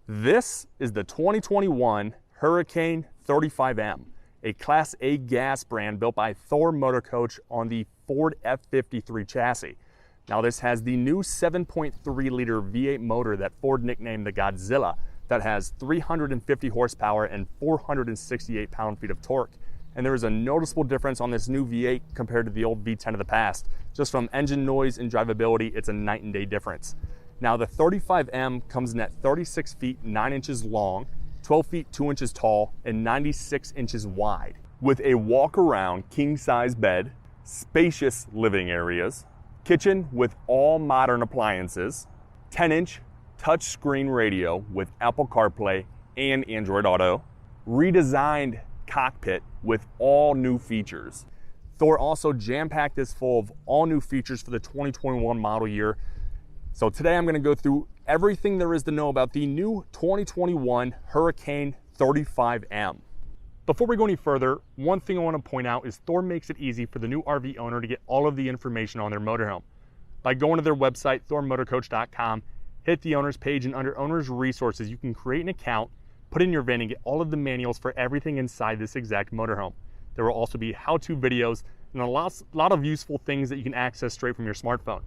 This is the 2021 Hurricane 35M, a Class A gas brand built by Thor Motor Coach on the Ford F53 chassis. Now this has the new 7.3 liter V8 motor that Ford nicknamed the Godzilla that has 350 horsepower and 468 pound-feet of torque. And there is a noticeable difference on this new V8 compared to the old V10 of the past. Just from engine noise and drivability, it's a night and day difference. Now the 35M comes in at 36 feet 9 inches long, 12 feet 2 inches tall, and 96 inches wide. With a walk-around king-size bed, spacious living areas, kitchen with all modern appliances, 10-inch touchscreen radio with Apple CarPlay and Android Auto, redesigned cockpit with all new features. Thor also jam-packed this full of all new features for the 2021 model year. So today I'm going to go through everything there is to know about the new 2021 Hurricane 35M. Before we go any further, one thing I want to point out is Thor makes it easy for the new RV owner to get all of the information on their motorhome. By going to their website, thormotorcoach.com, hit the owner's page, and under owner's resources, you can create an account, put in your VIN, and get all of the manuals for everything inside this exact motorhome. There will also be how-to videos and a lot of useful things that you can access straight from your smartphone.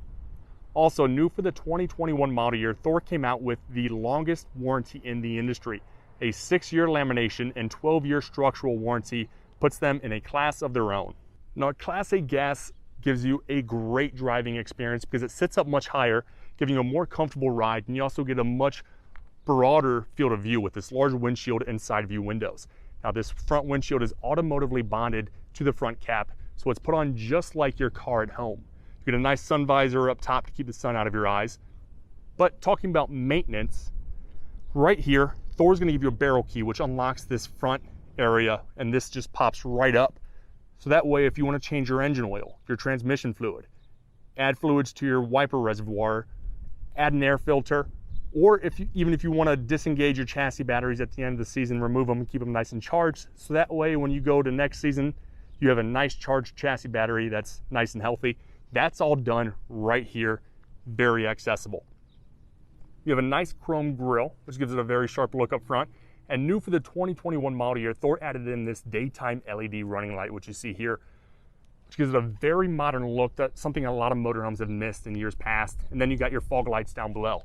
Also new for the 2021 model year, Thor came out with the longest warranty in the industry. A 6-year lamination and 12-year structural warranty puts them in a class of their own. Now, Class A gas gives you a great driving experience because it sits up much higher, giving you a more comfortable ride, and you also get a much broader field of view with this large windshield and side view windows. Now, this front windshield is automotively bonded to the front cap, so it's put on just like your car at home. You get a nice sun visor up top to keep the sun out of your eyes. But talking about maintenance, right here, Thor's going to give you a barrel key, which unlocks this front area, and this just pops right up. So that way, if you want to change your engine oil, your transmission fluid, add fluids to your wiper reservoir, add an air filter, or even if you want to disengage your chassis batteries at the end of the season, remove them and keep them nice and charged. So that way, when you go to next season, you have a nice charged chassis battery that's nice and healthy. That's all done right here, very accessible. You have a nice chrome grille, which gives it a very sharp look up front. And new for the 2021 model year, Thor added in this daytime LED running light, which you see here, which gives it a very modern look. That's something a lot of motorhomes have missed in years past. And then you got your fog lights down below.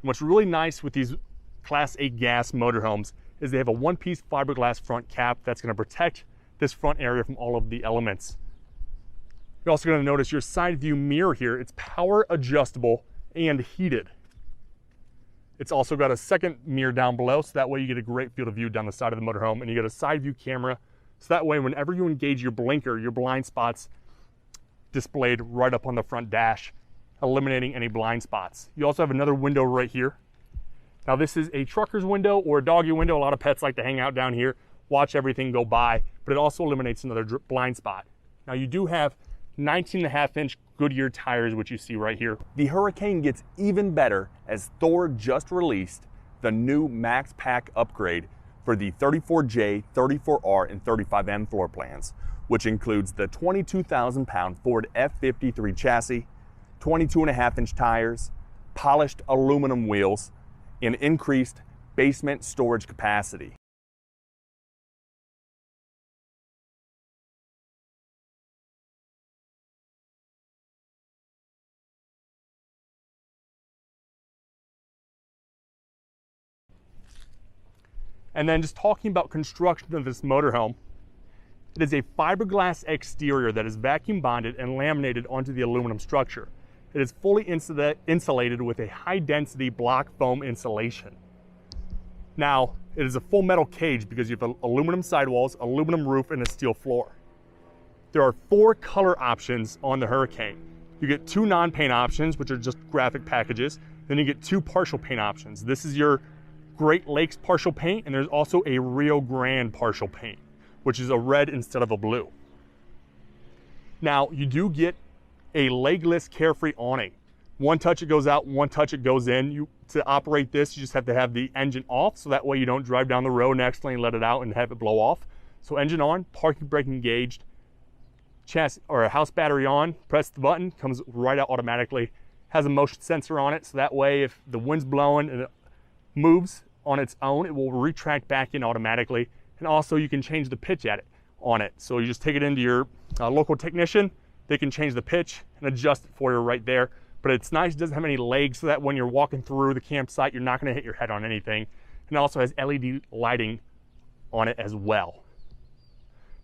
And what's really nice with these Class A gas motorhomes is they have a one-piece fiberglass front cap that's going to protect this front area from all of the elements. You're also going to notice your side view mirror here. It's power adjustable and heated. It's also got a second mirror down below, so that way you get a great field of view down the side of the motorhome, and you get a side view camera, so that way whenever you engage your blinker, your blind spots displayed right up on the front dash, eliminating any blind spots. You also have another window right here. Now this is a trucker's window or a doggy window. A lot of pets like to hang out down here, watch everything go by, but it also eliminates another blind spot. Now you do have 19.5-inch Goodyear tires, which you see right here. The Hurricane gets even better as Thor just released the new Max Pack upgrade for the 34J, 34R, and 35M floor plans, which includes the 22,000-pound Ford F53 chassis, 22.5-inch tires, polished aluminum wheels, and increased basement storage capacity. And then just talking about construction of this motorhome, it is a fiberglass exterior that is vacuum bonded and laminated onto the aluminum structure. It is fully insulated with a high density block foam insulation. Now, it is a full metal cage because you have aluminum sidewalls, aluminum roof, and a steel floor. There are 4 color options on the Hurricane. You get 2 non-paint options, which are just graphic packages. Then you get 2 partial paint options. This is your Great Lakes partial paint, and there's also a Rio Grande partial paint, which is a red instead of a blue. Now, you do get a legless Carefree awning. One touch it goes out, one touch it goes in. To operate this, you just have to have the engine off, so that way you don't drive down the road and accidentally let it out and have it blow off. So engine on, parking brake engaged, chassis or a house battery on, press the button, comes right out automatically. Has a motion sensor on it, so that way if the wind's blowing and it moves, on its own, it will retract back in automatically. And also you can change the pitch on it. So you just take it into your local technician, they can change the pitch and adjust it for you right there. But it's nice, it doesn't have any legs, so that when you're walking through the campsite, you're not gonna hit your head on anything. And it also has LED lighting on it as well.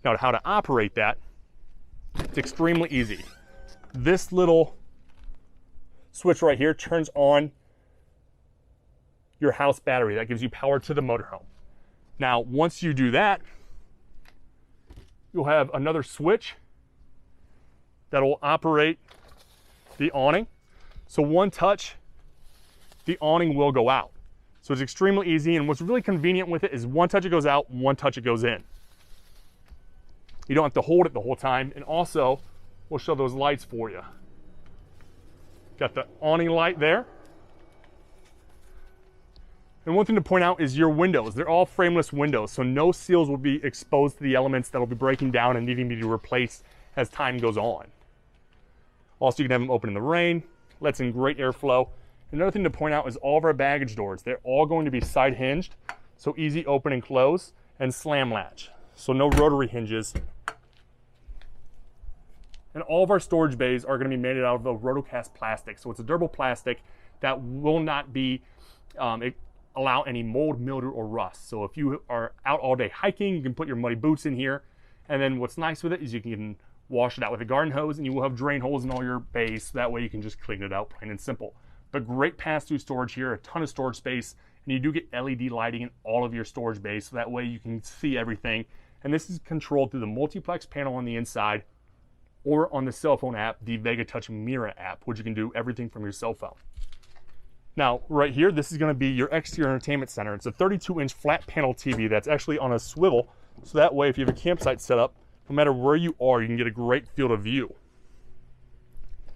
Now, how to operate that, it's extremely easy. This little switch right here turns on your house battery. That gives you power to the motorhome. Now, once you do that, you'll have another switch that will operate the awning. So one touch, the awning will go out. So it's extremely easy, and what's really convenient with it is one touch it goes out, one touch it goes in. You don't have to hold it the whole time, and also we'll show those lights for you. Got the awning light there. And one thing to point out is your windows. They're all frameless windows, so no seals will be exposed to the elements that will be breaking down and needing to be replaced as time goes on. Also, you can have them open in the rain, lets in great airflow. Another thing to point out is all of our baggage doors. They're all going to be side hinged, so easy open and close, and slam latch. So no rotary hinges. And all of our storage bays are going to be made out of a rotocast plastic. So it's a durable plastic that will not be allow any mold, mildew, or rust. So if you are out all day hiking, you can put your muddy boots in here. And then what's nice with it is you can wash it out with a garden hose, and you will have drain holes in all your bays. So that way you can just clean it out, plain and simple. But great pass-through storage here, a ton of storage space, and you do get LED lighting in all of your storage bays, so that way you can see everything. And this is controlled through the Multiplex panel on the inside, or on the cell phone app, the Vega Touch Mira app, which you can do everything from your cell phone. Now, right here, this is gonna be your exterior entertainment center. It's a 32-inch flat panel TV that's actually on a swivel, so that way if you have a campsite set up, no matter where you are, you can get a great field of view.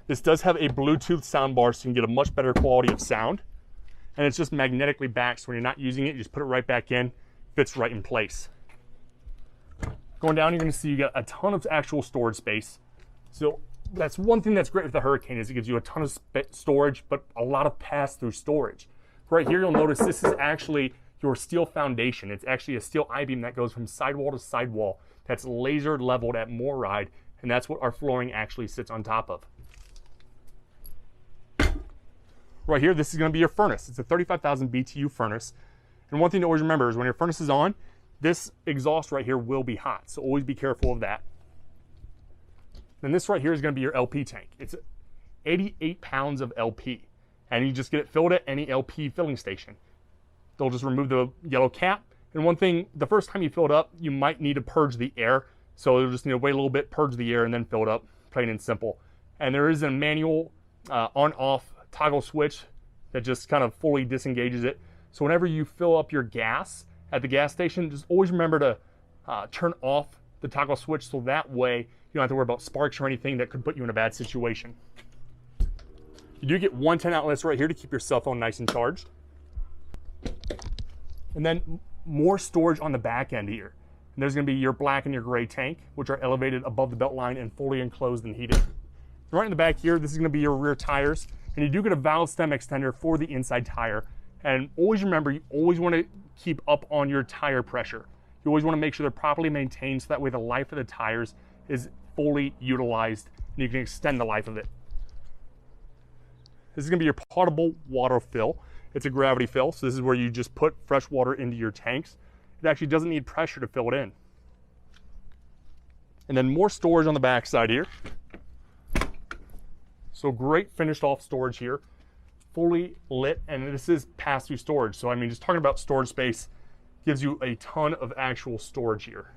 This does have a Bluetooth soundbar, so you can get a much better quality of sound. And it's just magnetically back, so when you're not using it, you just put it right back in, fits right in place. Going down, you're gonna see you got a ton of actual storage space. So that's one thing that's great with the Hurricane is it gives you a ton of storage, but a lot of pass-through storage. Right here, you'll notice this is actually your steel foundation. It's actually a steel I-beam that goes from sidewall to sidewall that's laser leveled at MORryde, and that's what our flooring actually sits on top of. Right here, this is gonna be your furnace. It's a 35,000 BTU furnace. And one thing to always remember is when your furnace is on, this exhaust right here will be hot, so always be careful of that. And this right here is gonna be your LP tank. It's 88 pounds of LP, and you just get it filled at any LP filling station. They'll just remove the yellow cap. And one thing, the first time you fill it up, you might need to purge the air. So you'll just need to wait a little bit, purge the air, and then fill it up, plain and simple. And there is a manual on-off toggle switch that just kind of fully disengages it. So whenever you fill up your gas at the gas station, just always remember to turn off the toggle switch, so that way you don't have to worry about sparks or anything that could put you in a bad situation. You do get 110 outlets right here to keep your cell phone nice and charged. And then more storage on the back end here. And there's gonna be your black and your gray tank, which are elevated above the belt line and fully enclosed and heated. Right in the back here, this is gonna be your rear tires. And you do get a valve stem extender for the inside tire. And always remember, you always wanna keep up on your tire pressure. You always wanna make sure they're properly maintained, so that way the life of the tires is fully utilized and you can extend the life of it. This is gonna be your potable water fill. It's a gravity fill, so this is where you just put fresh water into your tanks. It actually doesn't need pressure to fill it in. And then more storage on the back side here. So great finished off storage here, fully lit, and this is pass-through storage. So I mean, just talking about storage space gives you a ton of actual storage here.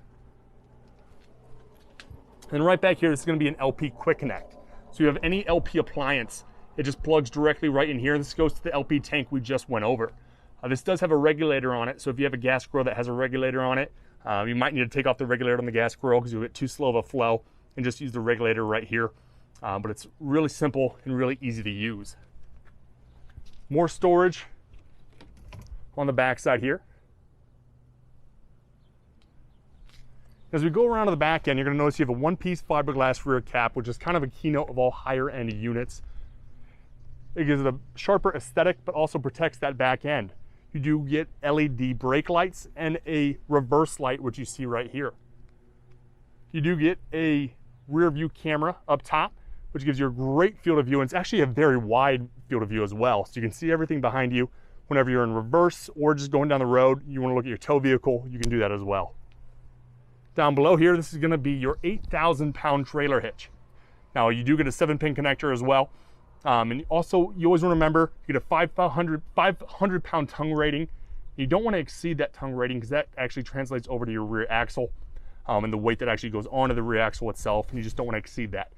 And right back here, this is gonna be an LP quick connect. So you have any LP appliance, it just plugs directly right in here. This goes to the LP tank we just went over. This does have a regulator on it, so if you have a gas grill that has a regulator on it, you might need to take off the regulator on the gas grill because you'll get too slow of a flow, and just use the regulator right here. But it's really simple and really easy to use. More storage on the back side here. As we go around to the back end, you're gonna notice you have a one-piece fiberglass rear cap, which is kind of a keynote of all higher end units. It gives it a sharper aesthetic, but also protects that back end. You do get LED brake lights and a reverse light, which you see right here. You do get a rear view camera up top, which gives you a great field of view, and it's actually a very wide field of view as well. So you can see everything behind you whenever you're in reverse or just going down the road. You want to look at your tow vehicle, you can do that as well. Down below here, this is going to be your 8,000-pound trailer hitch. Now you do get a 7-pin connector as well. And also, you always want to remember, you get a 500-pound tongue rating. You don't want to exceed that tongue rating because that actually translates over to your rear axle and the weight that actually goes onto the rear axle itself, and you just don't want to exceed that.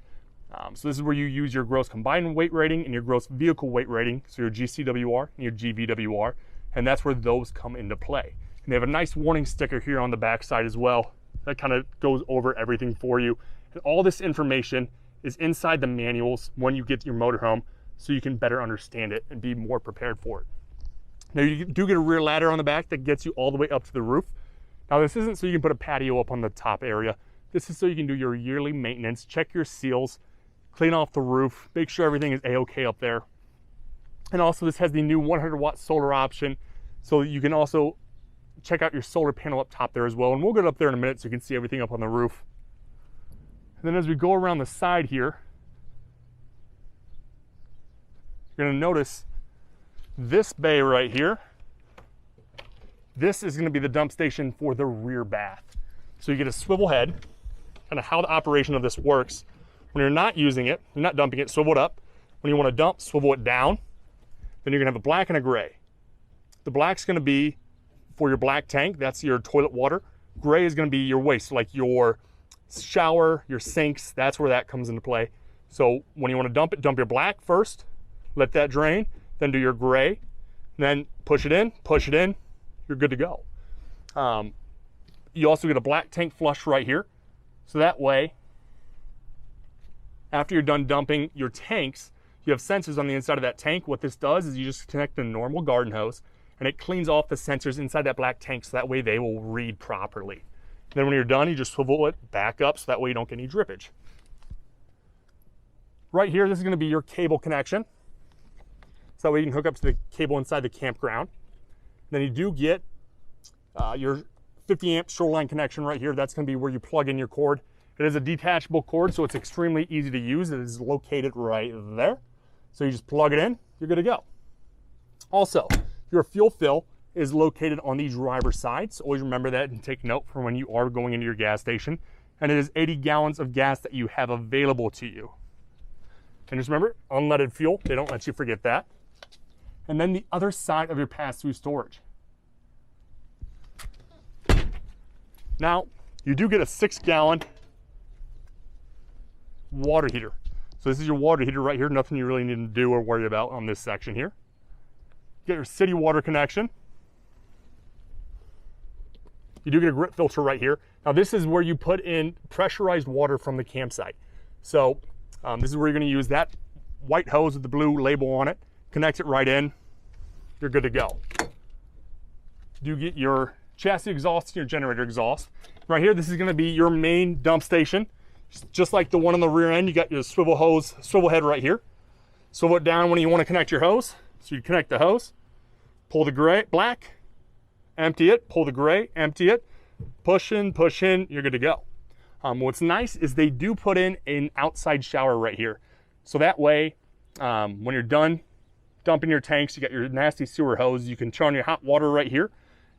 So this is where you use your gross combined weight rating and your gross vehicle weight rating, so your GCWR and your GVWR, and that's where those come into play. And they have a nice warning sticker here on the back side as well that kind of goes over everything for you. And all this information is inside the manuals when you get to your motorhome, so you can better understand it and be more prepared for it. Now you do get a rear ladder on the back that gets you all the way up to the roof. Now this isn't so you can put a patio up on the top area. This is so you can do your yearly maintenance, check your seals, clean off the roof, make sure everything is a-okay up there. And also this has the new 100-watt solar option, so you can also check out your solar panel up top there as well. And we'll get up there in a minute so you can see everything up on the roof. And then as we go around the side here, you're going to notice this bay right here. This is going to be the dump station for the rear bath. So you get a swivel head, kind of how the operation of this works. When you're not using it, you're not dumping it, swivel it up. When you want to dump, swivel it down. Then you're going to have a black and a gray. The black's going to be for your black tank. That's your toilet water. Gray is going to be your waste, like your shower, your sinks. That's where that comes into play. So when you want to dump it, dump your black first, let that drain, then do your gray, then push it in, you're good to go. You also get a black tank flush right here. So that way, after you're done dumping your tanks, you have sensors on the inside of that tank. What this does is you just connect a normal garden hose and it cleans off the sensors inside that black tank, so that way they will read properly. Then when you're done, you just swivel it back up so that way you don't get any drippage. Right here, this is going to be your cable connection. So that way you can hook up to the cable inside the campground. Then you do get your 50 amp shoreline connection right here. That's going to be where you plug in your cord. It is a detachable cord, so it's extremely easy to use. It is located right there. So you just plug it in, you're good to go. Also, your fuel fill is located on the driver's side. So always remember that and take note for when you are going into your gas station. And it is 80 gallons of gas that you have available to you. And just remember, unleaded fuel, they don't let you forget that. And then the other side of your pass-through storage. Now, you do get a 6-gallon water heater. So this is your water heater right here. Nothing you really need to do or worry about on this section here. You get your city water connection. You do get a grit filter right here. Now this is where you put in pressurized water from the campsite. So this is where you're going to use that white hose with the blue label on it. Connect it right in. You're good to go. You do get your chassis exhaust and your generator exhaust. Right here, this is going to be your main dump station. Just like the one on the rear end, you got your swivel head right here. Swivel it down when you want to connect your hose. So you connect the hose, pull the black, empty it, pull the gray, empty it, push in, you're good to go. What's nice is they do put in an outside shower right here. So that way, when you're done dumping your tanks, you got your nasty sewer hose, you can turn on your hot water right here,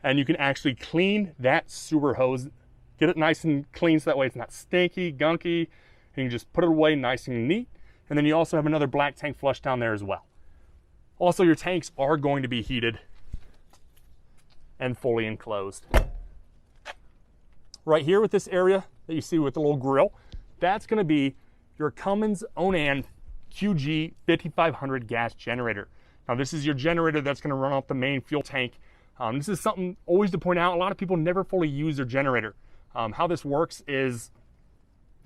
and you can actually clean that sewer hose, get it nice and clean so that way it's not stinky, gunky, and you just put it away nice and neat. And then you also have another black tank flush down there as well. Also, your tanks are going to be heated and fully enclosed. Right here with this area that you see with the little grill, that's going to be your Cummins Onan QG 5500 gas generator. Now this is your generator that's going to run off the main fuel tank. This is something always to point out. A lot of people never fully use their generator. How this works is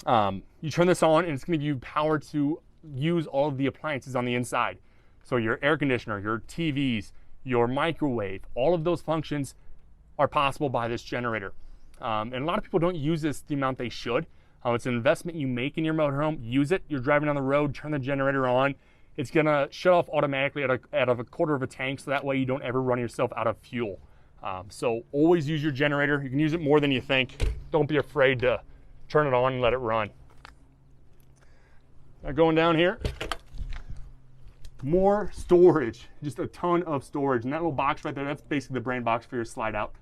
you turn this on and it's going to give you power to use all of the appliances on the inside. So your air conditioner, your TVs, your microwave, all of those functions are possible by this generator. And a lot of people don't use this the amount they should. It's an investment you make in your motorhome. Use it. You're driving on the road, turn the generator on, it's gonna shut off automatically at a quarter of a tank, so that way you don't ever run yourself out of fuel. So always use your generator. You can use it more than you think. Don't be afraid to turn it on and let it run. Now going down here, more storage, just a ton of storage. And that little box right there, that's basically the brand box for your slide out.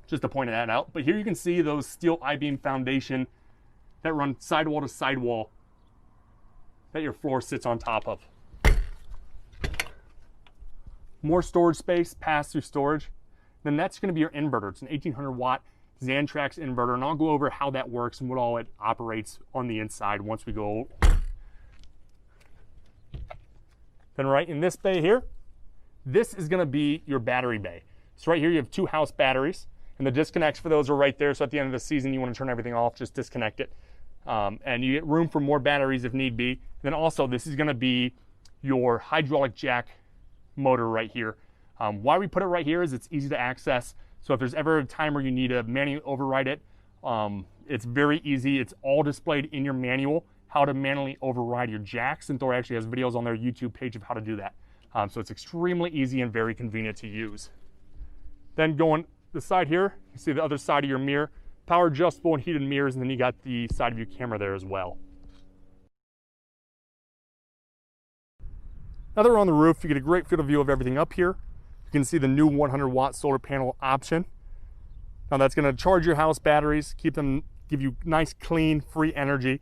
Just to point that out. But here you can see those steel I-beam foundation that run sidewall to sidewall that your floor sits on top of. More storage space, pass-through storage. Then that's going to be your inverter. It's an 1800 watt Xantrax inverter, and I'll go over how that works and what all it operates on the inside once we go. Then right in this bay here, this is going to be your battery bay. So right here you have 2 house batteries, and the disconnects for those are right there. So at the end of the season, you want to turn everything off, just disconnect it. And you get room for more batteries if need be. Then also, this is going to be your hydraulic jack motor right here. Why we put it right here is it's easy to access. So if there's ever a time where you need to manually override it, it's very easy. It's all displayed in your manual, how to manually override your jacks. And Thor actually has videos on their YouTube page of how to do that. So it's extremely easy and very convenient to use. Then going the side here, you see the other side of your mirror, power adjustable and heated mirrors, and then you got the side of your camera there as well. Now that we're on the roof, you get a great field of view of everything up here. You can see the new 100 watt solar panel option. Now that's going to charge your house batteries, give you nice, clean, free energy.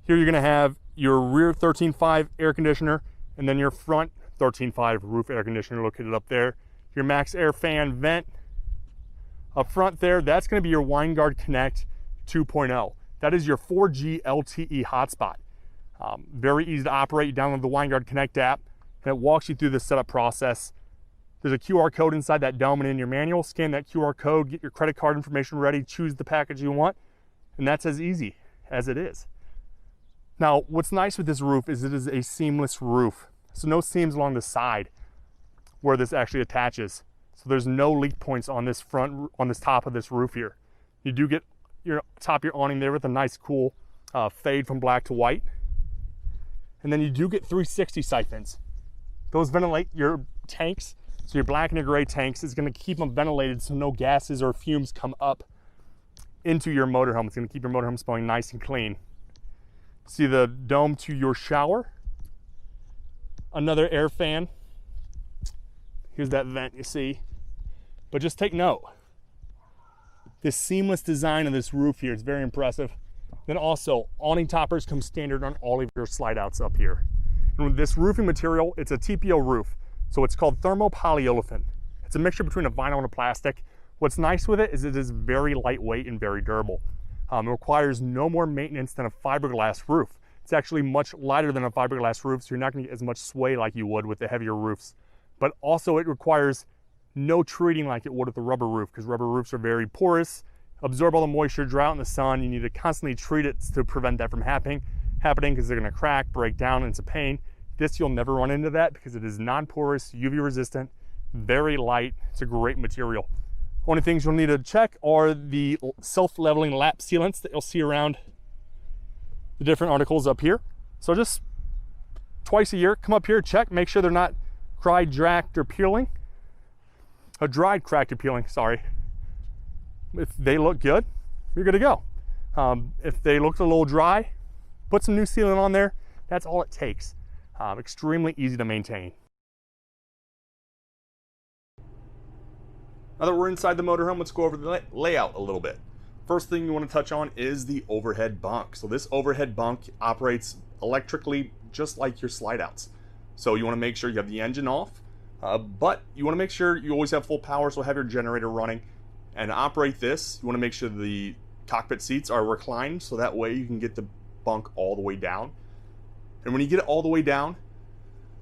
Here you're going to have your rear 13.5 air conditioner, and then your front 13.5 roof air conditioner located up there. Your max air fan vent up front there, that's going to be your WineGuard Connect 2.0. That is your 4G LTE hotspot. Very easy to operate. You download the WineGuard Connect app, and it walks you through the setup process. There's a QR code inside that dome and in your manual. Scan that QR code, get your credit card information ready, choose the package you want, and that's as easy as it is. Now, what's nice with this roof is it is a seamless roof. So no seams along the side where this actually attaches. So there's no leak points on this top of this roof here. You do get your top of your awning there with a nice cool fade from black to white. And then you do get 360 siphons. Those ventilate your tanks. So your black and your gray tanks is going to keep them ventilated so no gases or fumes come up into your motorhome. It's going to keep your motorhome smelling nice and clean. See the dome to your shower. Another air fan. Here's that vent you see. But just take note. This seamless design of this roof here is very impressive. Then also, awning toppers come standard on all of your slide outs up here. And with this roofing material, it's a TPO roof. So it's called thermopolyolefin. It's a mixture between a vinyl and a plastic. What's nice with it is very lightweight and very durable. It requires no more maintenance than a fiberglass roof. It's actually much lighter than a fiberglass roof, so you're not going to get as much sway like you would with the heavier roofs. But also it requires no treating like it would with a rubber roof, because rubber roofs are very porous, absorb all the moisture, dry out in the sun. You need to constantly treat it to prevent that from happening because they're going to crack, break down, and it's a pain. This, you'll never run into that because it is non-porous, UV resistant, very light. It's a great material. Only things you'll need to check are the self-leveling lap sealants that you'll see around the different articles up here. So just twice a year, come up here, check, make sure they're not dried, cracked, or peeling. Sorry. If they look good, you're good to go. If they look a little dry, put some new sealant on there. That's all it takes. Extremely easy to maintain. Now that we're inside the motorhome, let's go over the layout a little bit. First thing you want to touch on is the overhead bunk. So this overhead bunk operates electrically just like your slide outs. So you want to make sure you have the engine off, but you want to make sure you always have full power, so have your generator running. And to operate this, you want to make sure the cockpit seats are reclined, so that way you can get the bunk all the way down. And when you get it all the way down,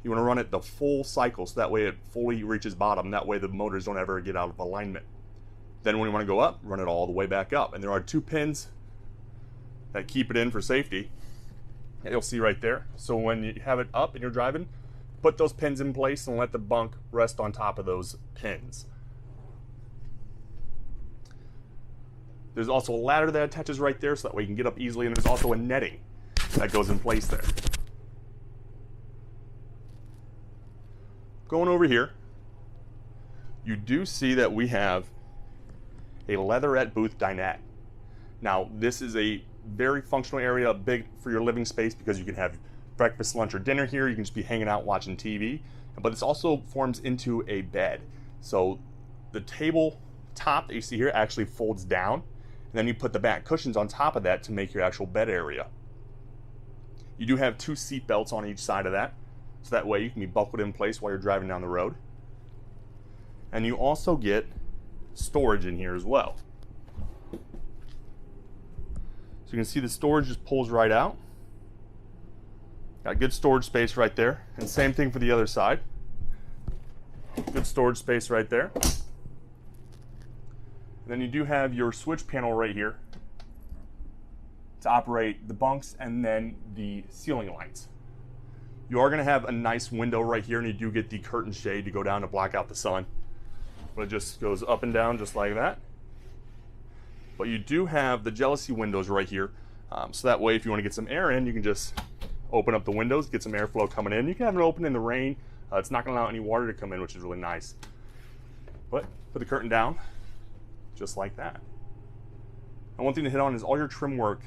you want to run it the full cycle, so that way it fully reaches bottom. That way the motors don't ever get out of alignment. Then when you want to go up, run it all the way back up. And there are 2 pins that keep it in for safety. And you'll see right there. So when you have it up and you're driving, put those pins in place and let the bunk rest on top of those pins. There's also a ladder that attaches right there, so that way you can get up easily. And there's also a netting that goes in place there. going over here, you do see that we have a leatherette booth dinette. Now, this is a very functional area, big for your living space, because you can have breakfast, lunch, or dinner here. You can just be hanging out watching TV, but this also forms into a bed. So the table top that you see here actually folds down, and then you put the back cushions on top of that to make your actual bed area. You do have 2 seat belts on each side of that, so that way you can be buckled in place while you're driving down the road. And you also get storage in here as well. So you can see the storage just pulls right out. Got good storage space right there. And same thing for the other side. Good storage space right there. And then you do have your switch panel right here to operate the bunks and then the ceiling lights. You are going to have a nice window right here, and you do get the curtain shade to go down to block out the sun. But it just goes up and down just like that. But you do have the jealousy windows right here, so that way if you want to get some air in, you can just open up the windows, get some airflow coming in. You can have it open in the rain. It's not going to allow any water to come in, which is really nice. But put the curtain down just like that. And one thing to hit on is all your trim work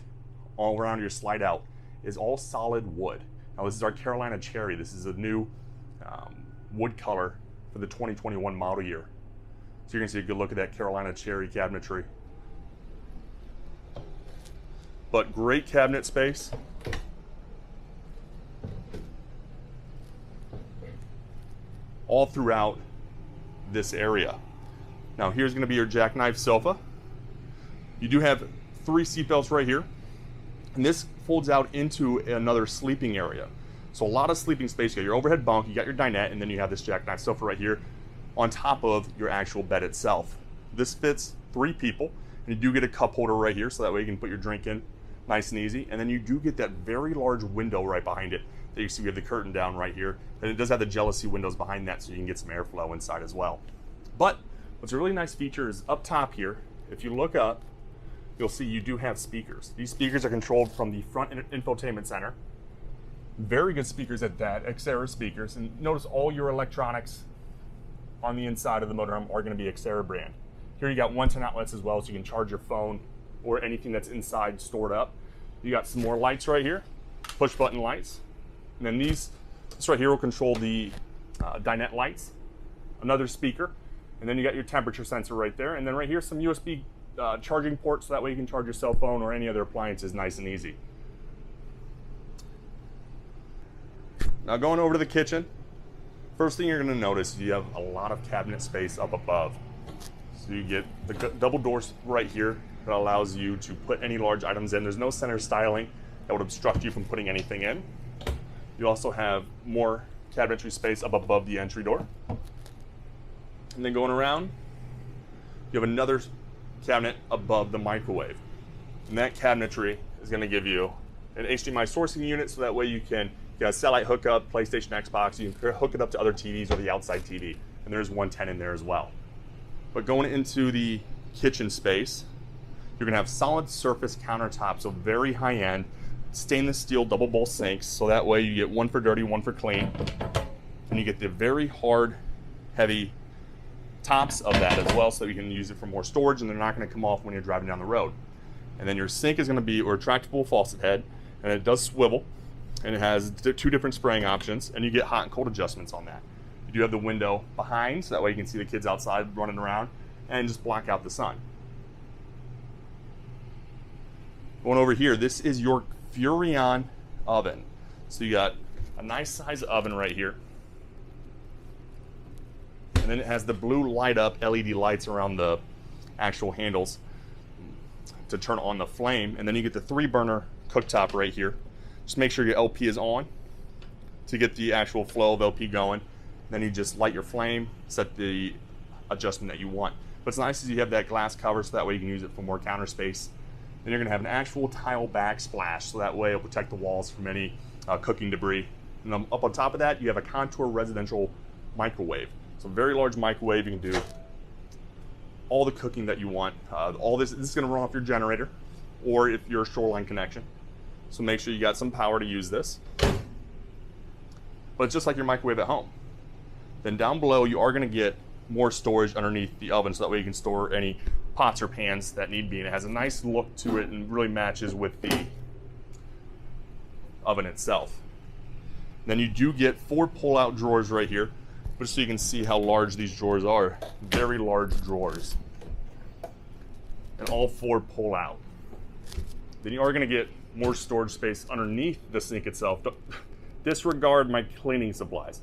all around your slide out is all solid wood. Now, this is our Carolina Cherry. This is a new wood color for the 2021 model year. So you're going to see a good look at that Carolina Cherry cabinetry. But great cabinet space. All throughout this area. Now, here's going to be your jackknife sofa. You do have 3 seat belts right here. And this folds out into another sleeping area. So a lot of sleeping space. You got your overhead bunk, you got your dinette, and then you have this jackknife sofa right here on top of your actual bed itself. This fits 3 people, and you do get a cup holder right here, so that way you can put your drink in nice and easy. And then you do get that very large window right behind it that you see we have the curtain down right here. And it does have the jealousy windows behind that, so you can get some airflow inside as well. But what's a really nice feature is up top here, if you look up, you'll see you do have speakers. These speakers are controlled from the front infotainment center. Very good speakers at that, Xera speakers. And notice all your electronics on the inside of the motorhome are going to be Xera brand. Here you got 110 outlets as well, so you can charge your phone or anything that's inside stored up. You got some more lights right here, push button lights. And then this right here will control the dinette lights, another speaker. And then you got your temperature sensor right there. And then right here, some USB charging ports, so that way you can charge your cell phone or any other appliances nice and easy. Now, going over to the kitchen, first thing you're going to notice is you have a lot of cabinet space up above. So you get the double doors right here that allows you to put any large items in. There's no center styling that would obstruct you from putting anything in. You also have more cabinetry space up above the entry door. And then going around, you have another cabinet above the microwave. And that cabinetry is going to give you an HDMI sourcing unit, so that way you can get a satellite hookup, PlayStation, Xbox, you can hook it up to other TVs or the outside TV. And there's 110 in there as well. But going into the kitchen space, you're gonna have solid surface countertops, so very high end, stainless steel double bowl sinks, so that way you get one for dirty, one for clean. And you get the very hard, heavy tops of that as well, so you can use it for more storage, and they're not gonna come off when you're driving down the road. And then your sink is gonna be a retractable faucet head, and it does swivel, and it has 2 different spraying options, and you get hot and cold adjustments on that. You do have the window behind, so that way you can see the kids outside running around and just block out the sun. Going over here, this is your Furrion oven. So you got a nice size oven right here. And then it has the blue light up LED lights around the actual handles to turn on the flame. And then you get the 3-burner cooktop right here. Just make sure your LP is on to get the actual flow of LP going. Then you just light your flame, set the adjustment that you want. What's nice is you have that glass cover, so that way you can use it for more counter space. Then you're gonna have an actual tile backsplash, so that way it'll protect the walls from any cooking debris. And then up on top of that, you have a Contour residential microwave. So very large microwave, you can do all the cooking that you want. All this is gonna run off your generator, or if you're a shoreline connection. So make sure you got some power to use this. But it's just like your microwave at home. Then down below, you are gonna get more storage underneath the oven, so that way you can store any pots or pans that need be. And it has a nice look to it and really matches with the oven itself. Then you do get 4 pull-out drawers right here, just so you can see how large these drawers are. Very large drawers. And all 4 pull out. Then you are gonna get more storage space underneath the sink itself. Don't disregard my cleaning supplies.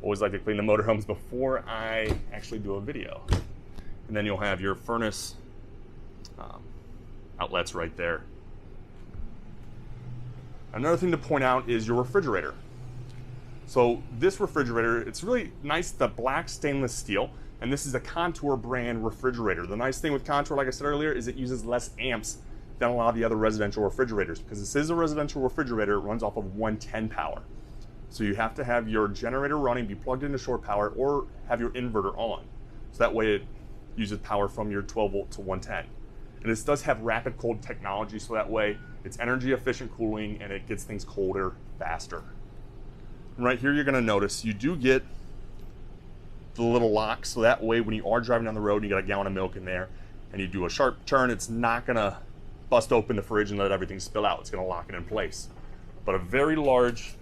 Always like to clean the motorhomes before I actually do a video. And then you'll have your furnace outlets right there. Another thing to point out is your refrigerator. So this refrigerator, it's really nice, the black stainless steel, and this is a Contour brand refrigerator. The nice thing with Contour, like I said earlier, is it uses less amps than a lot of the other residential refrigerators. Because this is a residential refrigerator, it runs off of 110 power. So you have to have your generator running, be plugged into shore power, or have your inverter on. So that way it uses power from your 12 volt to 110. And this does have rapid cold technology, so that way it's energy efficient cooling and it gets things colder faster. And right here you're gonna notice you do get the little lock, so that way when you are driving down the road and you got a gallon of milk in there and you do a sharp turn, it's not gonna bust open the fridge and let everything spill out. It's gonna lock it in place. But a very large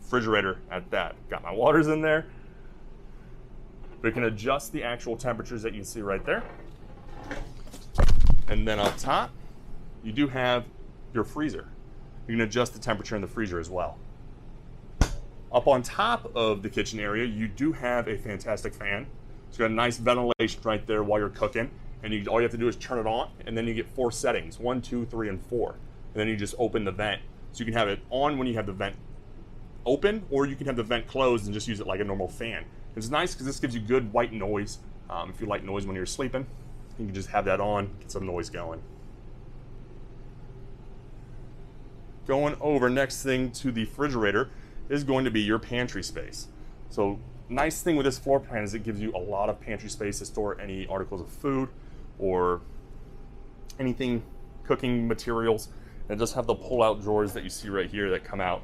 refrigerator at that. Got my waters in there. But it can adjust the actual temperatures that you can see right there. And then up top, you do have your freezer. You can adjust the temperature in the freezer as well. Up on top of the kitchen area, you do have a fantastic fan. It's got a nice ventilation right there while you're cooking. And all you have to do is turn it on, and then you get 4 settings, 1, 2, 3, and 4. And then you just open the vent. So you can have it on when you have the vent open, or you can have the vent closed and just use it like a normal fan. It's nice because this gives you good white noise. If you like noise when you're sleeping, you can just have that on, get some noise going. Going over, next thing to the refrigerator is going to be your pantry space. So nice thing with this floor plan is it gives you a lot of pantry space to store any articles of food or anything, cooking materials. And it does have the pull-out drawers that you see right here that come out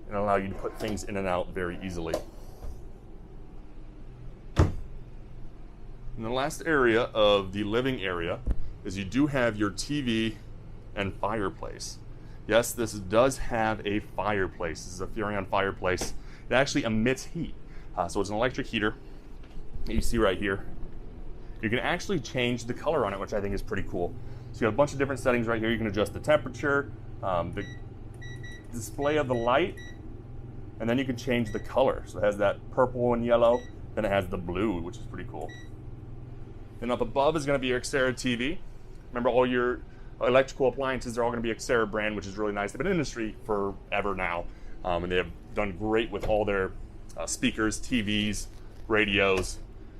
and allow you to put things in and out very easily. And the last area of the living area is you do have your TV and fireplace. Yes, this does have a fireplace. This is a Furrion fireplace. It actually emits heat. So it's an electric heater that you see right here. You can actually change the color on it, which I think is pretty cool. So you have a bunch of different settings right here. You can adjust the temperature, the display of the light, and then you can change the color. So it has that purple and yellow, then it has the blue, which is pretty cool. And up above is gonna be your Xterra TV. Remember, all your electrical appliances are all gonna be Xterra brand, which is really nice. They've been in the industry forever now, and they have done great with all their speakers, TVs, radios.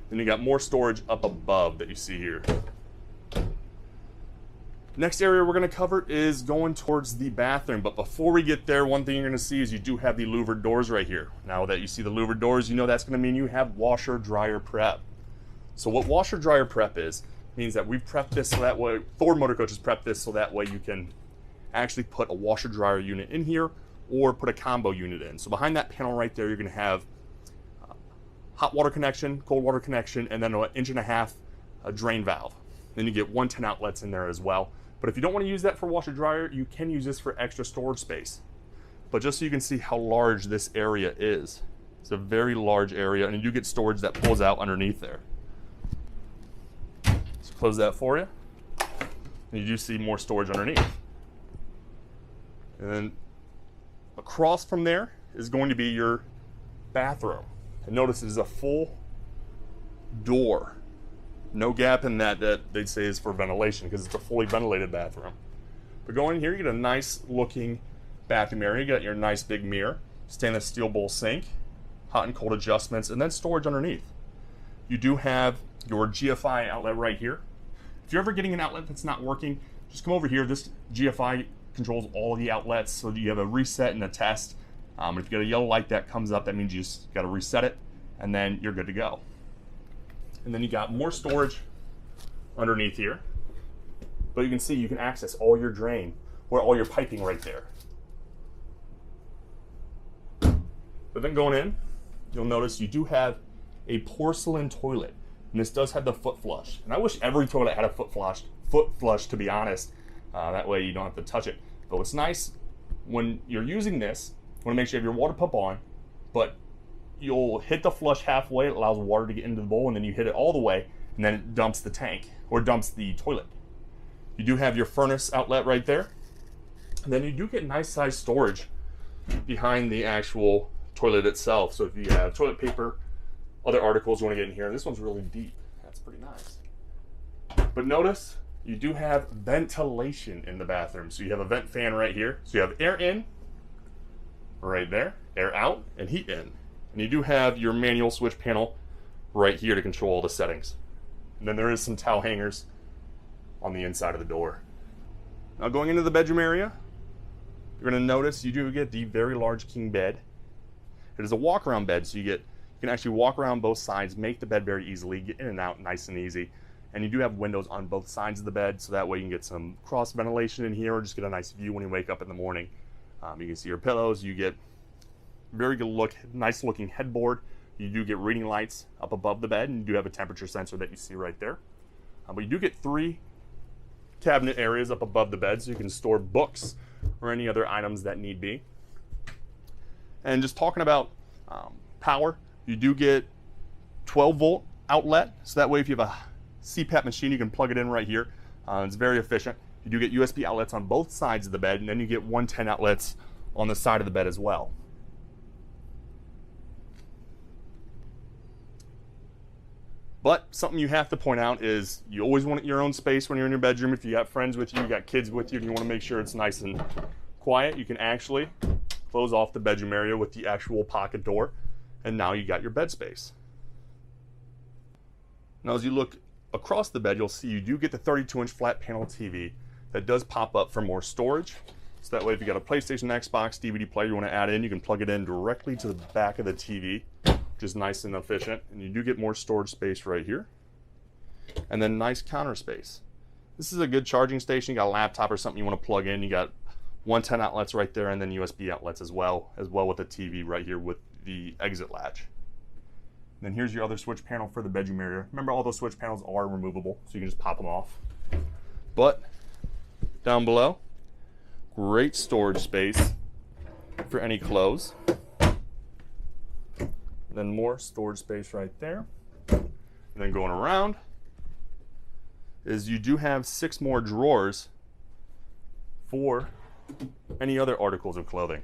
Then you got more storage up above that you see here. Next area we're gonna cover is going towards the bathroom. But before we get there, one thing you're gonna see is you do have the louvered doors right here. Now that you see the louvered doors, you know that's gonna mean you have washer dryer prep. So what washer dryer prep is, means that we've prepped this so that way, Ford Motor Coach has prepped this so that way you can actually put a washer dryer unit in here or put a combo unit in. So behind that panel right there, you're gonna have hot water connection, cold water connection, and then an 1.5 inch drain valve. Then you get 110 outlets in there as well. But if you don't want to use that for washer dryer, you can use this for extra storage space. But just so you can see how large this area is, it's a very large area, and you do get storage that pulls out underneath there. So close that for you, and you do see more storage underneath. And then across from there is going to be your bathroom. And notice it is a full door. No gap in that they'd say is for ventilation because it's a fully ventilated bathroom. But going in here, you get a nice looking bathroom area. You got your nice big mirror, stainless steel bowl sink, hot and cold adjustments, and then storage underneath. You do have your GFI outlet right here. If you're ever getting an outlet that's not working, just come over here. This GFI controls all of the outlets, so you have a reset and a test. If you get a yellow light that comes up, that means you just got to reset it, and then you're good to go. And then you got more storage underneath here. But you can see you can access all your drain, or all your piping right there. But then going in, you'll notice you do have a porcelain toilet, and this does have the foot flush. And I wish every toilet had a foot flush, to be honest. That way you don't have to touch it. But what's nice, when you're using this, you want to make sure you have your water pump on, but you'll hit the flush halfway, it allows water to get into the bowl, and then you hit it all the way, and then it dumps the tank, or dumps the toilet. You do have your furnace outlet right there, and then you do get nice size storage behind the actual toilet itself. So if you have toilet paper, other articles you want to get in here, this one's really deep. That's pretty nice. But notice, you do have ventilation in the bathroom. So you have a vent fan right here. So you have air in, right there, air out, and heat in. And you do have your manual switch panel right here to control all the settings. And then there is some towel hangers on the inside of the door. Now going into the bedroom area, you're going to notice you do get the very large king bed. It is a walk-around bed, so you can actually walk around both sides, make the bed very easily, get in and out nice and easy. And you do have windows on both sides of the bed, so that way you can get some cross ventilation in here, or just get a nice view when you wake up in the morning. You can see your pillows. You get very good look, nice looking headboard. You do get reading lights up above the bed, and you do have a temperature sensor that you see right there. But you do get 3 cabinet areas up above the bed, so you can store books or any other items that need be. And just talking about power, you do get 12-volt outlet, so that way if you have a CPAP machine, you can plug it in right here. It's very efficient. You do get USB outlets on both sides of the bed, and then you get 110 outlets on the side of the bed as well. But something you have to point out is you always want your own space when you're in your bedroom. If you got friends with you, you got kids with you, and you want to make sure it's nice and quiet, you can actually close off the bedroom area with the actual pocket door, and now you got your bed space. Now as you look across the bed, you'll see you do get the 32-inch flat panel TV that does pop up for more storage. So that way if you got a PlayStation, Xbox, DVD player you want to add in, you can plug it in directly to the back of the TV, which is nice and efficient. And you do get more storage space right here. And then nice counter space. This is a good charging station. You got a laptop or something you want to plug in. You got 110 outlets right there, and then USB outlets as well with the TV right here with the exit latch. And then here's your other switch panel for the bedroom area. Remember, all those switch panels are removable, so you can just pop them off. But down below, great storage space for any clothes. Then more storage space right there. And then going around is you do have 6 more drawers for any other articles of clothing.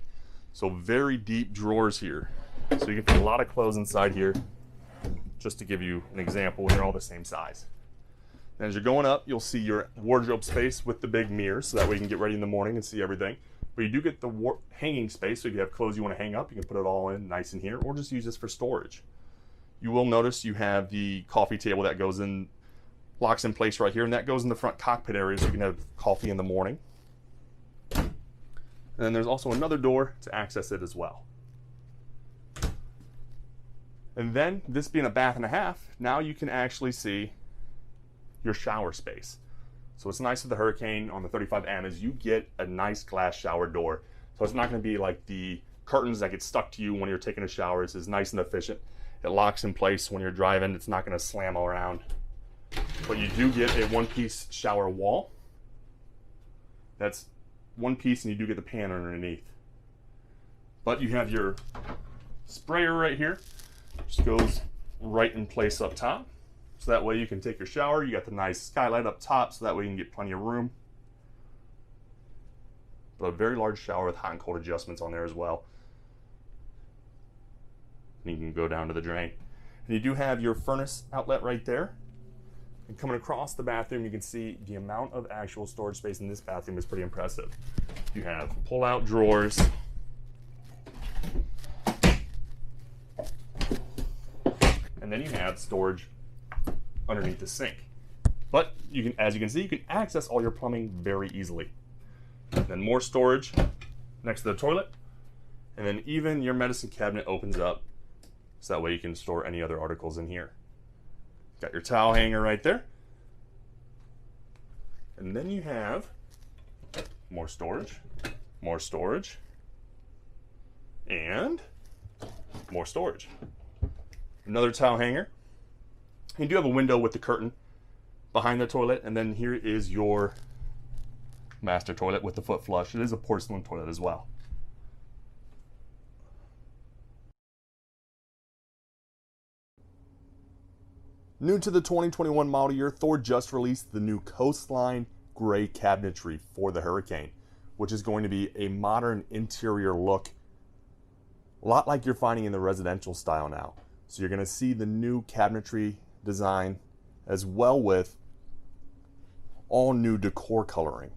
So very deep drawers here. So you can fit a lot of clothes inside here, just to give you an example, they're all the same size. And as you're going up, you'll see your wardrobe space with the big mirror, so that way you can get ready in the morning and see everything. But you do get the hanging space, so if you have clothes you want to hang up, you can put it all in nice in here, or just use this for storage. You will notice you have the coffee table that goes in, locks in place right here, and that goes in the front cockpit area, so you can have coffee in the morning. And then there's also another door to access it as well. And then, this being a bath and a half, now you can actually see your shower space. So what's nice with the Hurricane on the 35M is you get a nice glass shower door. So it's not going to be like the curtains that get stuck to you when you're taking a shower. This is nice and efficient. It locks in place when you're driving. It's not going to slam around. But you do get a one-piece shower wall. That's one piece, and you do get the pan underneath. But you have your sprayer right here. Just goes right in place up top. So that way you can take your shower. You got the nice skylight up top, so that way you can get plenty of room. But a very large shower with hot and cold adjustments on there as well. And you can go down to the drain. And you do have your furnace outlet right there. And coming across the bathroom, you can see the amount of actual storage space in this bathroom is pretty impressive. You have pull-out drawers. And then you have storage underneath the sink. But you can, as you can see, you can access all your plumbing very easily. And then more storage next to the toilet. And then even your medicine cabinet opens up, so that way you can store any other articles in here. Got your towel hanger right there. And then you have more storage, more storage, and more storage. Another towel hanger. You do have a window with the curtain behind the toilet, and then here is your master toilet with the foot flush. It is a porcelain toilet as well. New to the 2021 model year, Thor just released the new Coastline Gray cabinetry for the Hurricane, which is going to be a modern interior look, a lot like you're finding in the residential style now. So you're going to see the new cabinetry design as well with all new decor coloring.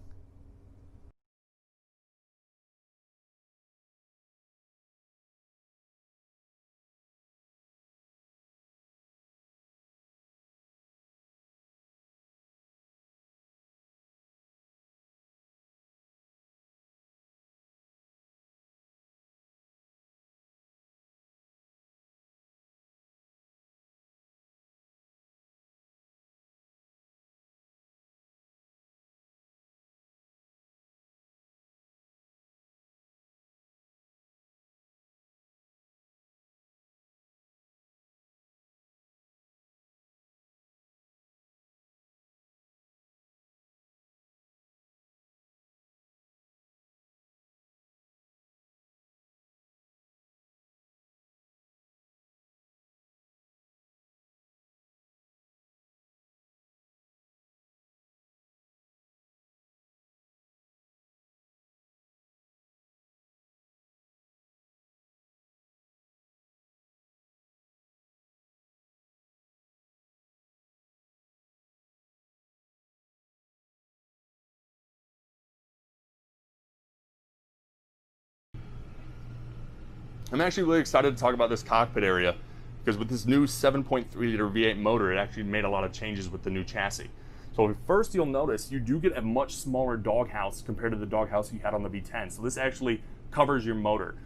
I'm actually really excited to talk about this cockpit area because with this new 7.3 liter V8 motor, it actually made a lot of changes with the new chassis. So first you'll notice you do get a much smaller doghouse compared to the doghouse you had on the V10. So this actually covers your motor.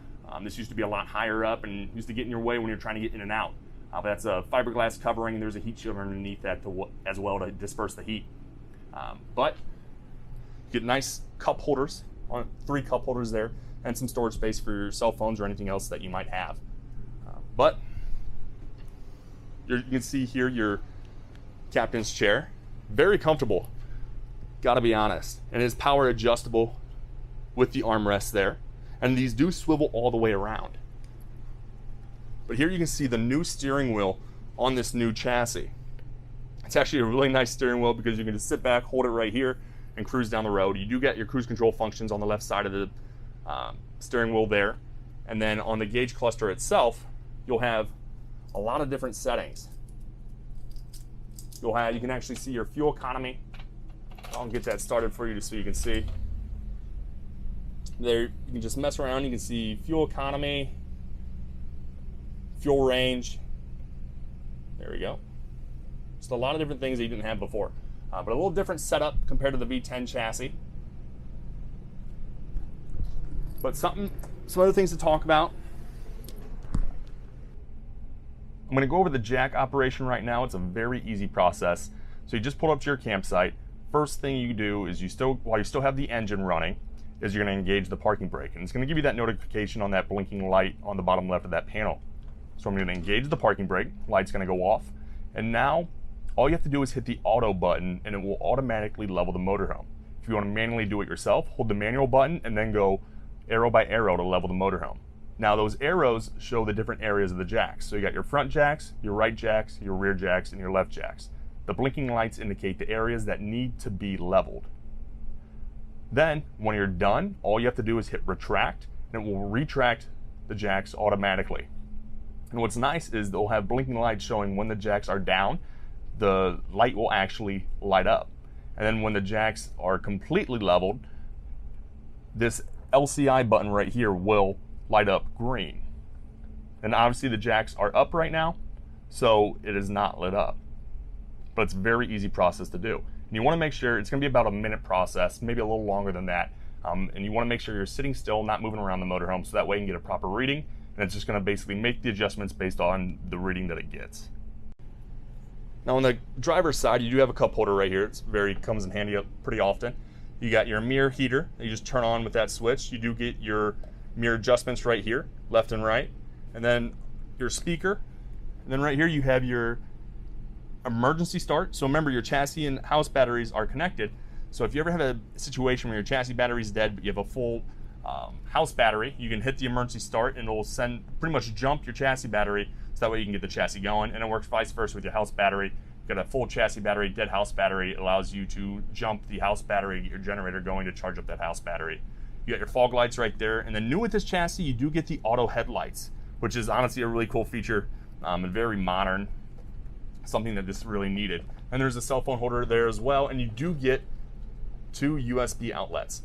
This used to be a lot higher up and used to get in your way when you're trying to get in and out. But that's a fiberglass covering and there's a heat shield underneath that as well to disperse the heat. But you get nice cup holders, 3 cup holders there, and some storage space for your cell phones or anything else that you might have. But you can see here your captain's chair. Very comfortable, gotta be honest. And it is power adjustable with the armrests there. And these do swivel all the way around. But here you can see the new steering wheel on this new chassis. It's actually a really nice steering wheel because you can just sit back, hold it right here, and cruise down the road. You do get your cruise control functions on the left side of the steering wheel there. And then on the gauge cluster itself, you'll have a lot of different settings. You can actually see your fuel economy. I'll get that started for you so you can see. There, you can just mess around. You can see fuel economy, fuel range. There we go. Just a lot of different things that you didn't have before. But a little different setup compared to the V10 chassis. But some other things to talk about. I'm going to go over the jack operation right now. It's a very easy process. So you just pull up to your campsite. First thing you do is while you still have the engine running, is you're going to engage the parking brake. And it's going to give you that notification on that blinking light on the bottom left of that panel. So I'm going to engage the parking brake. Light's going to go off. And now all you have to do is hit the auto button and it will automatically level the motorhome. If you want to manually do it yourself, hold the manual button and then go arrow by arrow to level the motorhome. Now those arrows show the different areas of the jacks. So you got your front jacks, your right jacks, your rear jacks, and your left jacks. The blinking lights indicate the areas that need to be leveled. Then when you're done, all you have to do is hit retract and it will retract the jacks automatically. And what's nice is they'll have blinking lights showing when the jacks are down, the light will actually light up. And then when the jacks are completely leveled, this LCI button right here will light up green. And obviously the jacks are up right now, so it is not lit up. But it's a very easy process to do. And you want to make sure, it's going to be about a minute process, maybe a little longer than that. And you want to make sure you're sitting still, not moving around the motorhome, so that way you can get a proper reading. And it's just going to basically make the adjustments based on the reading that it gets. Now on the driver's side, you do have a cup holder right here. Comes in handy pretty often. You You got your mirror heater that you just turn on with that switch. You do get your mirror adjustments right here, left and right, and then your speaker. And then right here you have your emergency start. So remember, your chassis and house batteries are connected. So if you ever have a situation where your chassis battery is dead, but you have a full house battery, you can hit the emergency start and it'll pretty much jump your chassis battery, so that way you can get the chassis going. And it works vice versa with your house battery. Got a full chassis battery, dead house battery. It allows you to jump the house battery, get your generator going to charge up that house battery. You got your fog lights right there. And then new with this chassis, you do get the auto headlights, which is honestly a really cool feature and very modern, something that this really needed. And there's a cell phone holder there as well. And you do get 2 USB outlets.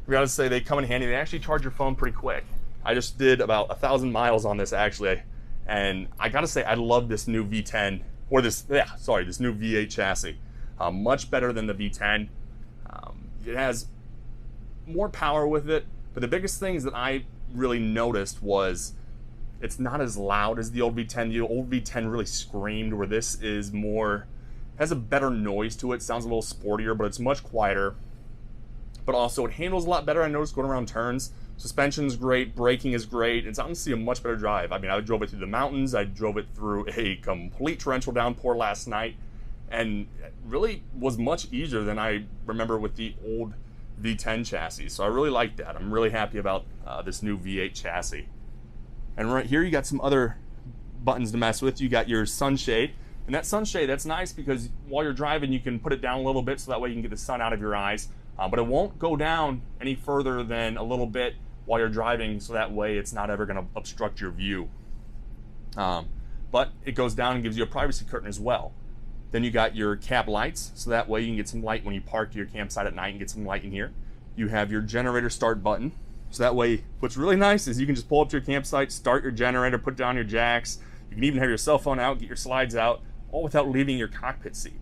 We gotta say, they come in handy. They actually charge your phone pretty quick. I just did about 1,000 miles on this actually. And I gotta say, I love this new V10. Or this new V8 chassis. Much better than the V10. It has more power with it, but the biggest things that I really noticed was it's not as loud as the old V10. The old V10 really screamed, where this is more, has a better noise to it, sounds a little sportier, but it's much quieter. But also it handles a lot better. I noticed going around turns. Suspension's great, braking is great. It's honestly a much better drive. I mean, I drove it through the mountains. I drove it through a complete torrential downpour last night, and it really was much easier than I remember with the old V10 chassis. So I really like that. I'm really happy about this new V8 chassis. And right here, you got some other buttons to mess with. You got your sunshade, and that sunshade, that's nice because while you're driving, you can put it down a little bit so that way you can get the sun out of your eyes. But it won't go down any further than a little bit while you're driving, so that way it's not ever going to obstruct your view. But it goes down and gives you a privacy curtain as well. Then you got your cab lights, so that way you can get some light when you park to your campsite at night and get some light in here. You have your generator start button, so that way what's really nice is you can just pull up to your campsite, start your generator, put down your jacks. You can even have your cell phone out, get your slides out, all without leaving your cockpit seat.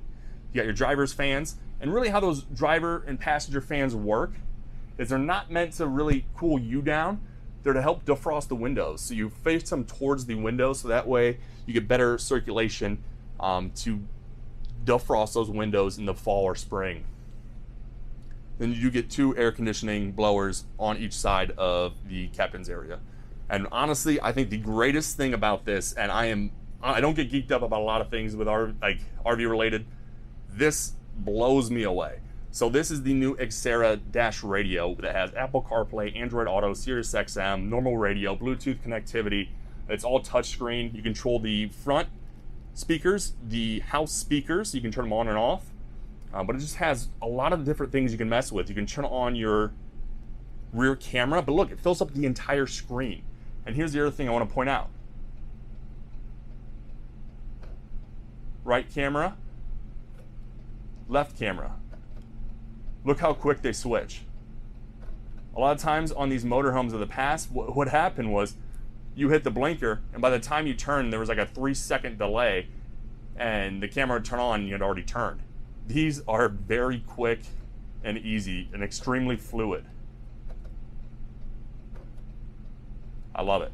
You got your driver's fans, and really how those driver and passenger fans work is they're not meant to really cool you down. They're to help defrost the windows. So you face them towards the windows, so that way you get better circulation to defrost those windows in the fall or spring. Then you do get 2 air conditioning blowers on each side of the captain's area. And honestly, I think the greatest thing about this, and I don't get geeked up about a lot of things with RV related, this blows me away. So this is the new Xterra Dash radio that has Apple CarPlay, Android Auto, Sirius XM, normal radio, Bluetooth connectivity. It's all touchscreen. You control the front speakers, the house speakers. You can turn them on and off. But it just has a lot of different things you can mess with. You can turn on your rear camera, but look, it fills up the entire screen. And here's the other thing I want to point out. Right camera, left camera. Look how quick they switch. A lot of times on these motorhomes of the past, what happened was you hit the blinker, and by the time you turned, there was like a 3-second delay, and the camera would turn on and you had already turned. These are very quick and easy and extremely fluid. I love it.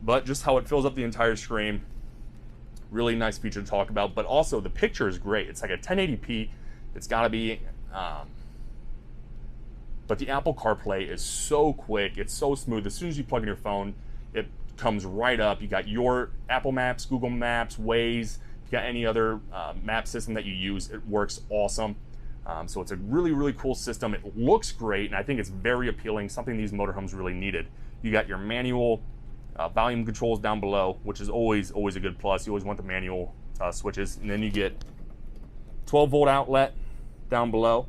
But just how it fills up the entire screen, really nice feature to talk about. But also the picture is great. It's like a 1080p. It's got to be. But the Apple CarPlay is so quick. It's so smooth. As soon as you plug in your phone, it comes right up. You got your Apple Maps, Google Maps, Waze. If you got any other map system that you use, it works awesome. So it's a really, really cool system. It looks great, and I think it's very appealing, something these motorhomes really needed. You got your manual volume controls down below, which is always a good plus. You always want the manual switches. And then you get 12-volt outlet down below,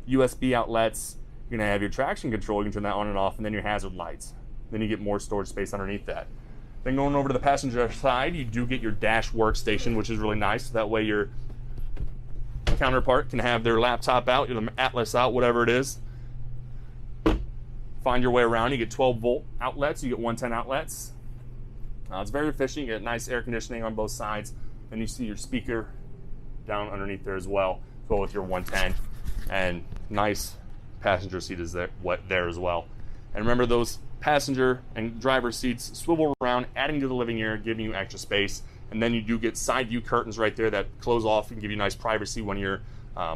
USB outlets. You're gonna have your traction control. You can turn that on and off, and then your hazard lights. Then you get more storage space underneath that. Then going over to the passenger side, you do get your dash workstation, which is really nice. That way your counterpart can have their laptop out, your Atlas out, whatever it is. Find your way around. You get 12-volt outlets. You get 110 outlets. It's very efficient. You get nice air conditioning on both sides. Then you see your speaker down underneath there as well with your 110. And nice passenger seat is there as well. And remember, those passenger and driver seats swivel around, adding to the living area, giving you extra space. And then you do get side view curtains right there that close off and give you nice privacy when you're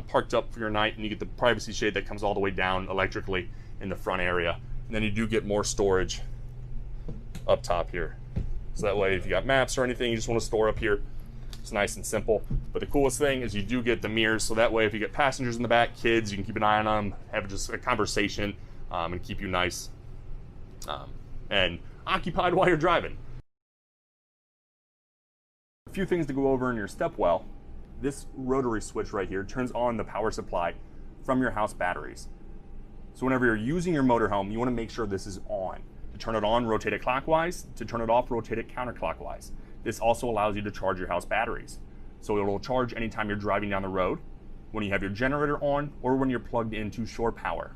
parked up for your night, and you get the privacy shade that comes all the way down electrically in the front area. And then you do get more storage up top here. So that way if you got maps or anything you just want to store up here, it's nice and simple. But the coolest thing is you do get the mirrors, so that way if you get passengers in the back, kids, you can keep an eye on them, have just a conversation, and keep you nice and occupied while you're driving. A few things to go over in your stepwell. This rotary switch right here turns on the power supply from your house batteries. So whenever you're using your motorhome, you want to make sure this is on. To turn it on, rotate it clockwise. To turn it off, rotate it counterclockwise. This also allows you to charge your house batteries. So it will charge anytime you're driving down the road, when you have your generator on, or when you're plugged into shore power.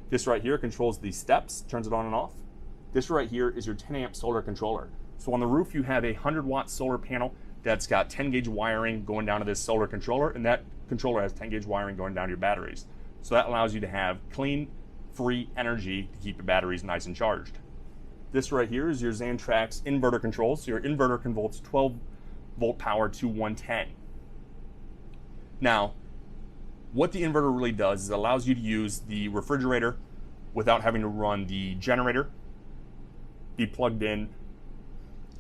This right here controls the steps, turns it on and off. This right here is your 10 amp solar controller. So on the roof you have a 100-watt solar panel that's got 10 gauge wiring going down to this solar controller, and that controller has 10 gauge wiring going down to your batteries. So that allows you to have clean, free energy to keep your batteries nice and charged. This right here is your Xantrax inverter control. So your inverter converts 12 volt power to 110. Now, what the inverter really does is it allows you to use the refrigerator without having to run the generator, be plugged in,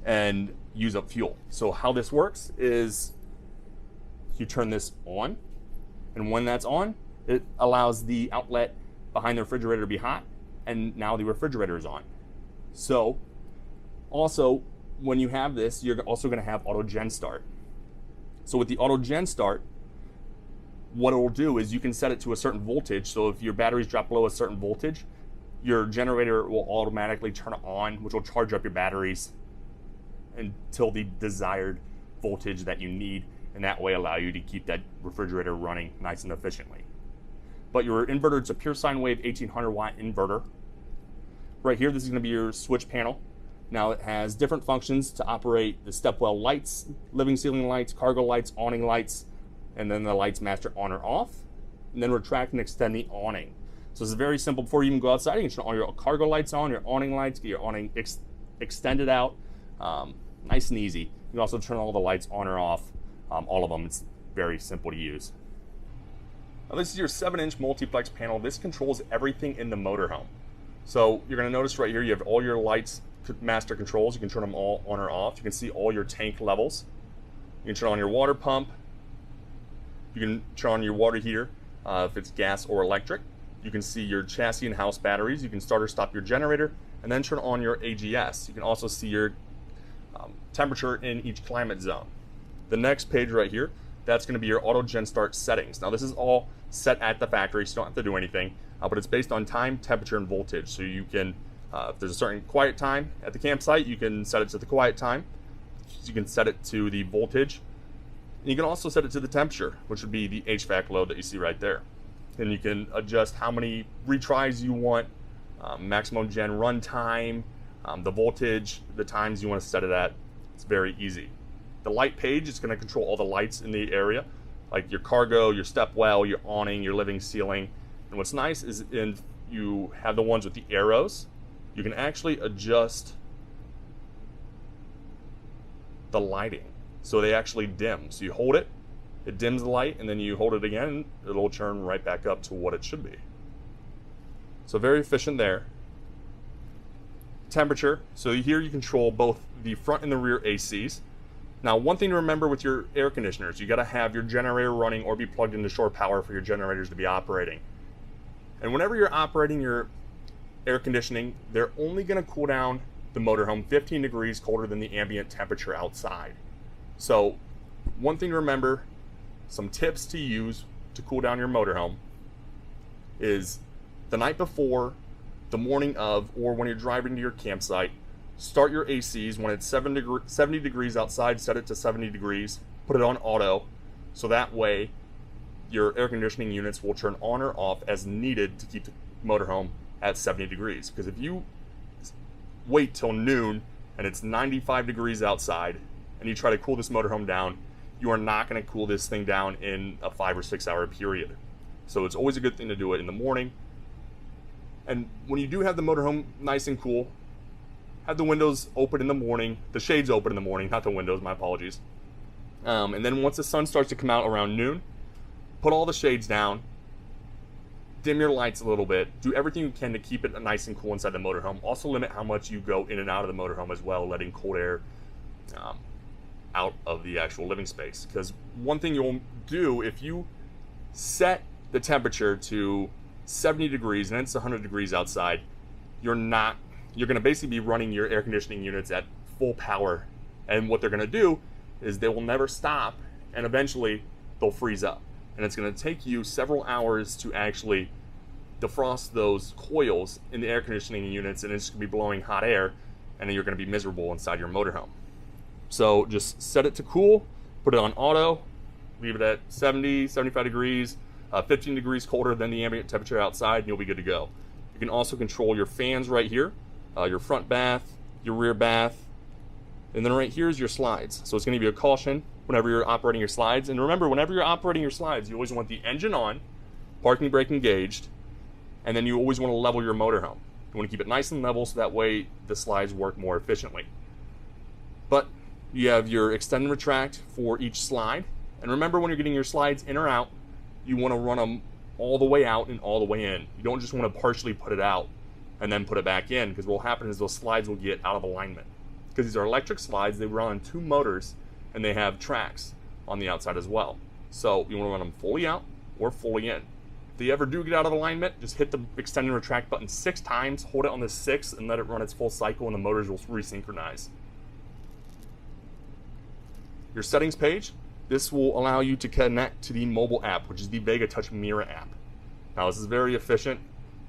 and use up fuel. So how this works is you turn this on, and when that's on, it allows the outlet behind the refrigerator to be hot, and now the refrigerator is on. So also when you have this, you're also going to have auto gen start. So with the auto gen start, what it will do is you can set it to a certain voltage. So if your batteries drop below a certain voltage, your generator will automatically turn on, which will charge up your batteries until the desired voltage that you need, and that way allow you to keep that refrigerator running nice and efficiently. But your inverter, it's a pure sine wave 1800 watt inverter. Right here, this is going to be your switch panel. Now it has different functions to operate the stepwell lights, living ceiling lights, cargo lights, awning lights, and then the lights master on or off, and then retract and extend the awning. So it's very simple. Before you even go outside, you can turn all your cargo lights on, your awning lights, get your awning extended out, nice and easy. You can also turn all the lights on or off, all of them. It's very simple to use. Now this is your 7-inch multiplex panel. This controls everything in the motorhome. So you're going to notice right here you have all your lights master controls. You can turn them all on or off. You can see all your tank levels. You can turn on your water pump. You can turn on your water heater if it's gas or electric. You can see your chassis and house batteries. You can start or stop your generator, and then turn on your AGS. You can also see your temperature in each climate zone. The next page right here, that's going to be your auto gen start settings. Now this is all set at the factory, so you don't have to do anything, but it's based on time, temperature, and voltage. So you can, if there's a certain quiet time at the campsite, you can set it to the quiet time. You can set it to the voltage. And you can also set it to the temperature, which would be the HVAC load that you see right there. And you can adjust how many retries you want, maximum gen run time, the voltage, the times you want to set it at. It's very easy. The light page is going to control all the lights in the area, like your cargo, your stepwell, your awning, your living ceiling. And what's nice is you have the ones with the arrows. You can actually adjust the lighting so they actually dim. So you hold it, it dims the light, and then you hold it again, it'll turn right back up to what it should be. So very efficient there. Temperature, so here you control both the front and the rear ACs. Now one thing to remember with your air conditioners, you got to have your generator running or be plugged into shore power for your generators to be operating. And whenever you're operating your air conditioning, they're only going to cool down the motorhome 15 degrees colder than the ambient temperature outside. So one thing to remember, some tips to use to cool down your motorhome is the night before, the morning of, or when you're driving to your campsite, start your ACs. When it's 70 degrees outside, set it to 70 degrees, put it on auto, so that way your air conditioning units will turn on or off as needed to keep the motorhome at 70 degrees. Because if you wait till noon and it's 95 degrees outside and you try to cool this motorhome down, you are not going to cool this thing down in a 5 or 6 hour period. So it's always a good thing to do it in the morning. And when you do have the motorhome nice and cool, have the windows open in the morning, the shades open in the morning, not the windows, my apologies. And then once the sun starts to come out around noon, put all the shades down, dim your lights a little bit, do everything you can to keep it nice and cool inside the motorhome. Also limit how much you go in and out of the motorhome as well, letting cold air out of the actual living space. Because one thing you'll do, if you set the temperature to 70 degrees and it's 100 degrees outside, you're going to basically be running your air conditioning units at full power. And what they're going to do is they will never stop, and eventually they'll freeze up. And it's going to take you several hours to actually defrost those coils in the air conditioning units, and it's going to be blowing hot air, and then you're going to be miserable inside your motorhome. So just set it to cool, put it on auto, leave it at 70, 75 degrees, 15 degrees colder than the ambient temperature outside, and you'll be good to go. You can also control your fans right here, your front bath, your rear bath, and then right here is your slides. So it's going to give you a caution whenever you're operating your slides. And remember, whenever you're operating your slides, you always want the engine on, parking brake engaged, and then you always want to level your motorhome. You want to keep it nice and level so that way the slides work more efficiently. But you have your extend and retract for each slide. And remember, when you're getting your slides in or out, you want to run them all the way out and all the way in. You don't just want to partially put it out and then put it back in, because what will happen is those slides will get out of alignment. Because these are electric slides, they run on 2 motors, and they have tracks on the outside as well. So you want to run them fully out or fully in. If they ever do get out of alignment, just hit the extend and retract button 6 times, hold it on the 6th, and let it run its full cycle, and the motors will resynchronize. Your settings page, this will allow you to connect to the mobile app, which is the Vega Touch Mirror app. Now this is very efficient.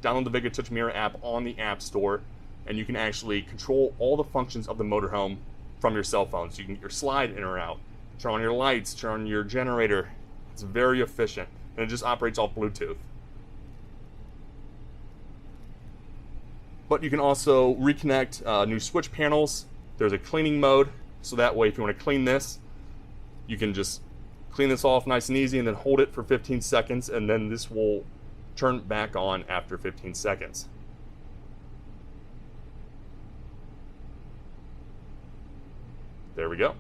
Download the Vega Touch Mirror app on the App Store, and you can actually control all the functions of the motorhome from your cell phone. So you can get your slide in or out, turn on your lights, turn on your generator. It's very efficient, and it just operates off Bluetooth. But you can also reconnect new switch panels. There's a cleaning mode, so that way if you want to clean this, you can just clean this off nice and easy and then hold it for 15 seconds, and then this will turn back on after 15 seconds. There we go.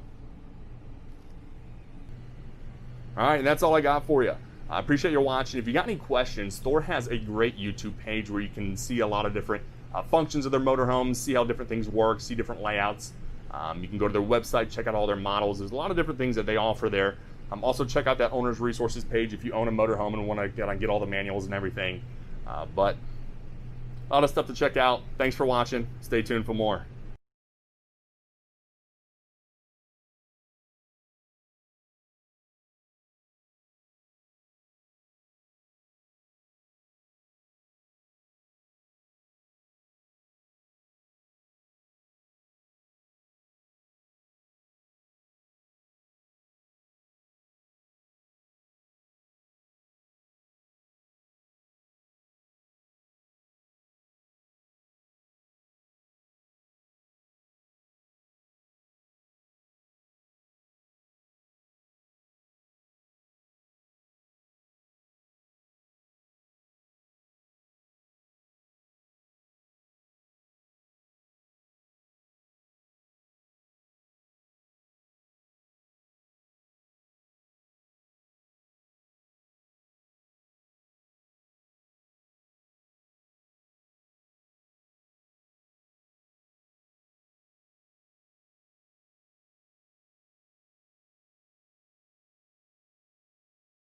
All right, and that's all I got for you. I appreciate your watching. If you got any questions, Thor has a great YouTube page where you can see a lot of different functions of their motorhomes, see how different things work, see different layouts. You can go to their website, check out all their models. There's a lot of different things that they offer there. Also check out that owner's resources page if you own a motorhome and want to get all the manuals and everything. But a lot of stuff to check out. Thanks for watching. Stay tuned for more.